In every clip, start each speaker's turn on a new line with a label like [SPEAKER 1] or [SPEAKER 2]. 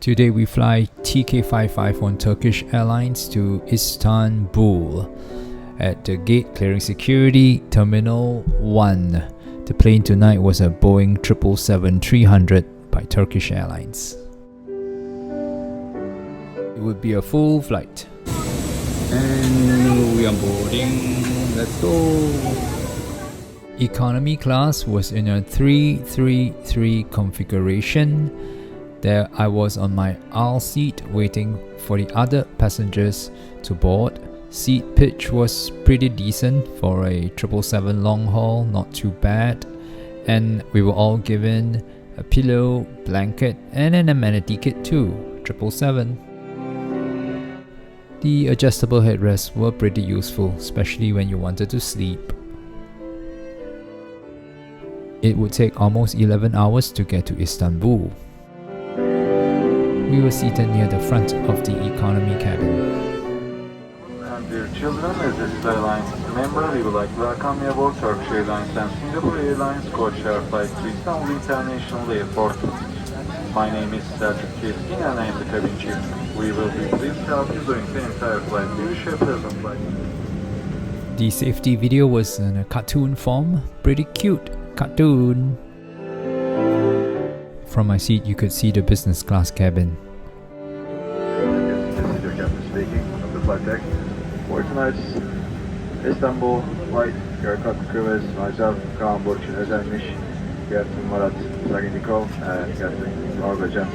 [SPEAKER 1] Today we fly TK55 on Turkish Airlines to Istanbul. At the gate clearing security, Terminal 1. The plane tonight was a Boeing 777-300 by Turkish Airlines. It would be a full flight. And we are boarding. Let's go. Economy class was in a 333 configuration. There I was on my aisle seat waiting for the other passengers to board. Seat pitch was pretty decent for a 777 long haul, not too bad. And we were all given a pillow, blanket and an amenity kit too, 777. The adjustable headrests were pretty useful, especially when you wanted to sleep. It would take almost 11 hours to get to Istanbul. We were seated near the front of the economy cabin.
[SPEAKER 2] And dear children, as this airline's member, we would like to welcome you aboard Turkish Airlines and Istanbul Airlines code share flight to Istanbul International Airport. My name is TK55 and I am the cabin chief. We will be pleased to help you during the entire flight. We wish you a pleasant flight.
[SPEAKER 1] The safety video was in a cartoon form. Pretty cute cartoon. From my seat, you could see the business class cabin.
[SPEAKER 2] This is your captain speaking of the flight deck. For tonight's Istanbul flight, your captain crew is myself, Kaan Burçin Özelmiş, Captain Murat Zaginnikov, and Captain Norvecan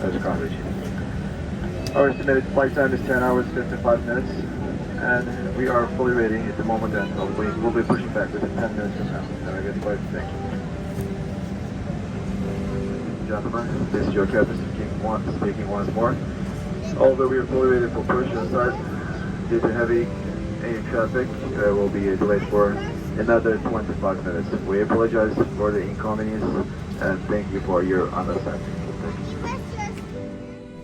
[SPEAKER 2] Özkahveci. Our estimated flight time is 10 hours 55 minutes, and we are fully ready at the moment, and hopefully we'll be pushing back within 10 minutes from now. Have a good flight. Thank you. Gentlemen, this is your captain speaking once more. Although we are fully ready for push and start, due to heavy air traffic, will be delayed for another 25 minutes. We apologize for the inconvenience and thank you for your understanding.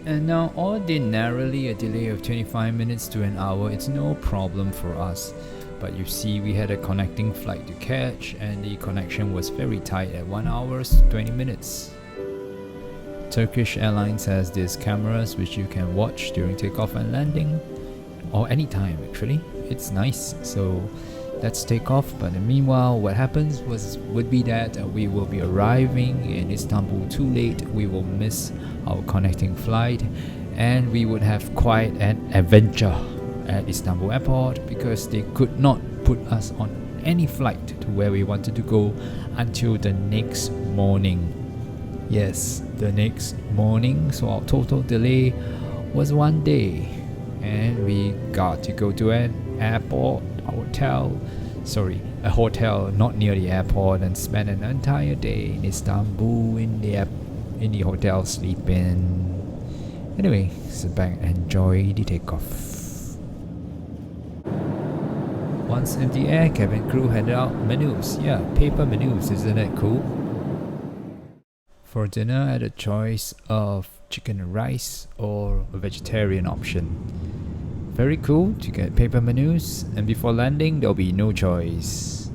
[SPEAKER 1] And now, ordinarily a delay of 25 minutes to an hour, it's no problem for us. But you see, we had a connecting flight to catch, and the connection was very tight at 1 hour 20 minutes. Turkish Airlines has these cameras which you can watch during takeoff and landing, or anytime actually. It's nice. So let's take off. But meanwhile, what happens would be that we will be arriving in Istanbul too late. We will miss our connecting flight, and we would have quite an adventure at Istanbul Airport because they could not put us on any flight to where we wanted to go until the next morning. Yes, the next morning. So our total delay was 1 day, and we got to go to a hotel not near the airport, and spend an entire day in Istanbul in the hotel sleeping. Anyway, sit back and enjoy the takeoff. Once in the air, cabin crew handed out menus. Yeah, paper menus, isn't it cool? For dinner, I had a choice of chicken and rice or a vegetarian option. Very cool to get paper menus, and before landing there'll be no choice.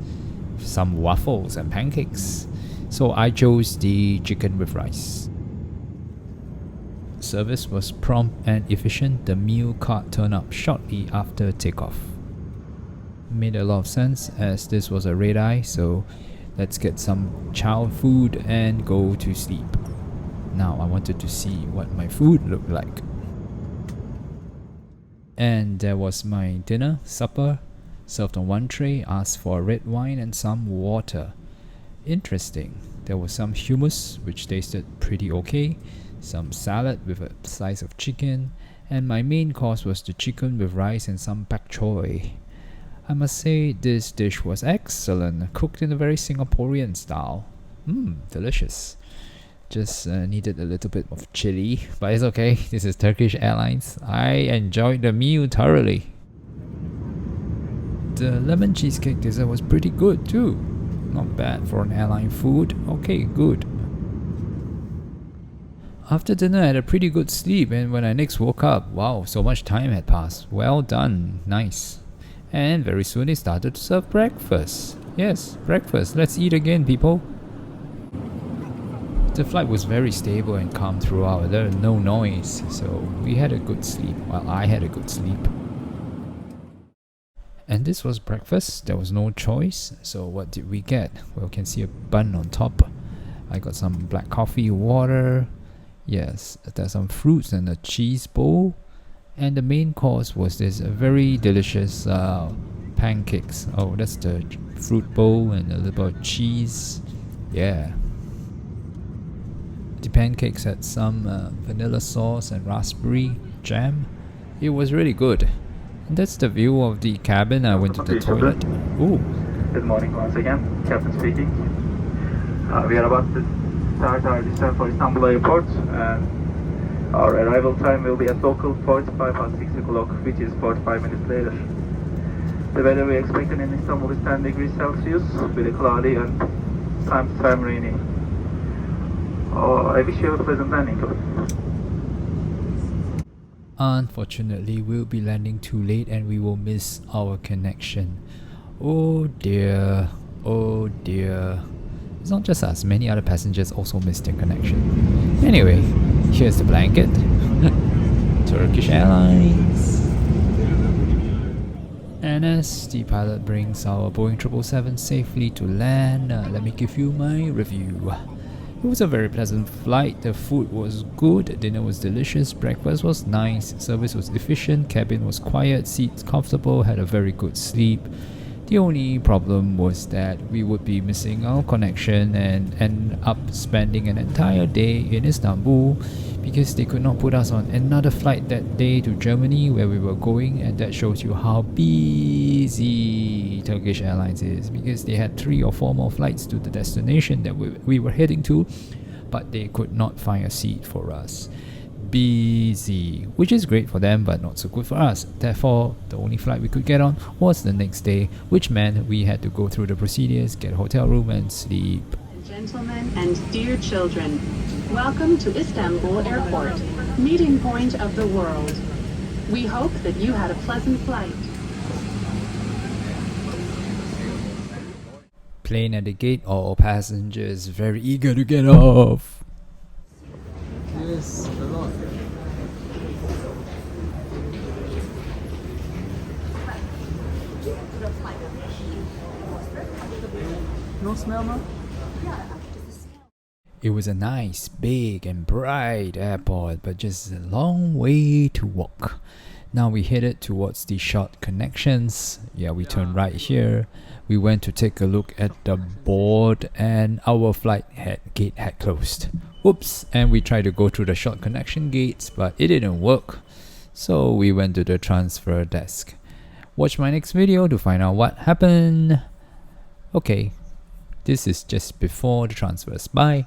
[SPEAKER 1] Some waffles and pancakes. So I chose the chicken with rice. Service was prompt and efficient. The meal cart turned up shortly after takeoff. Made a lot of sense as this was a red eye, so let's get some chow food and go to sleep. Now I wanted to see what my food looked like. And there was my dinner, supper, served on one tray, asked for red wine and some water. Interesting. There was some hummus which tasted pretty okay, some salad with a slice of chicken, and my main course was the chicken with rice and some pak choy. I must say this dish was excellent, cooked in a very Singaporean style. Delicious. Just needed a little bit of chilli, but it's okay. This is Turkish Airlines. I enjoyed the meal thoroughly. The lemon cheesecake dessert was pretty good too. Not bad for an airline food. Okay, good. After dinner, I had a pretty good sleep, and when I next woke up, wow, so much time had passed. Well done. Nice. And very soon they started to serve breakfast. Yes, breakfast. Let's eat again, people. the flight was very stable and calm throughout. There was no noise, so we had a good sleep. Well, I had a good sleep. And this was breakfast. There was no choice. So what did we get? Well, you can see a bun on top. I got some black coffee, water. Yes, there's some fruits and a cheese bowl. And the main course was this very delicious pancakes. Oh, that's the fruit bowl and a little bit of cheese. Yeah. The pancakes had some vanilla sauce and raspberry jam. It was really good. And that's the view of the cabin. I went to the toilet. Ooh.
[SPEAKER 2] Good morning once again, Captain speaking. We are about to start our descent for Istanbul Airport, and our arrival time will be at local 45 past 6 o'clock, which is 45 minutes later. The weather we expect in Istanbul is 10 degrees Celsius, with a cloudy and time to time rainy. I wish you a pleasant landing.
[SPEAKER 1] Unfortunately, we'll be landing too late and we will miss our connection. Oh dear, oh dear. It's not just us, many other passengers also missed their connection. Anyway, here's the blanket. Turkish Airlines. And as the pilot brings our Boeing 777 safely to land, let me give you my review. It was a very pleasant flight. The food was good, dinner was delicious, breakfast was nice, service was efficient, cabin was quiet, seats comfortable, had a very good sleep. The only problem was that we would be missing our connection and end up spending an entire day in Istanbul because they could not put us on another flight that day to Germany where we were going, and that shows you how busy Turkish Airlines is, because they had 3 or 4 more flights to the destination that we were heading to, but they could not find a seat for us. Busy, which is great for them but not so good for us. Therefore, the only flight we could get on was the next day, which meant we had to go through the procedures, get a hotel room and sleep.
[SPEAKER 3] Gentlemen and dear children, welcome to Istanbul Airport, meeting point of the world. We hope that you had a pleasant flight.
[SPEAKER 1] Plane at the gate, all passengers very eager to get off.
[SPEAKER 4] Yes, a lot. No smell, man?
[SPEAKER 1] It was a nice, big and bright airport, but just a long way to walk. Now we headed towards the short connections. Yeah, we turned right here. We went to take a look at the board and our gate had closed. Whoops, and we tried to go through the short connection gates, but it didn't work. So we went to the transfer desk. Watch my next video to find out what happened. Okay, this is just before the transfers. Bye.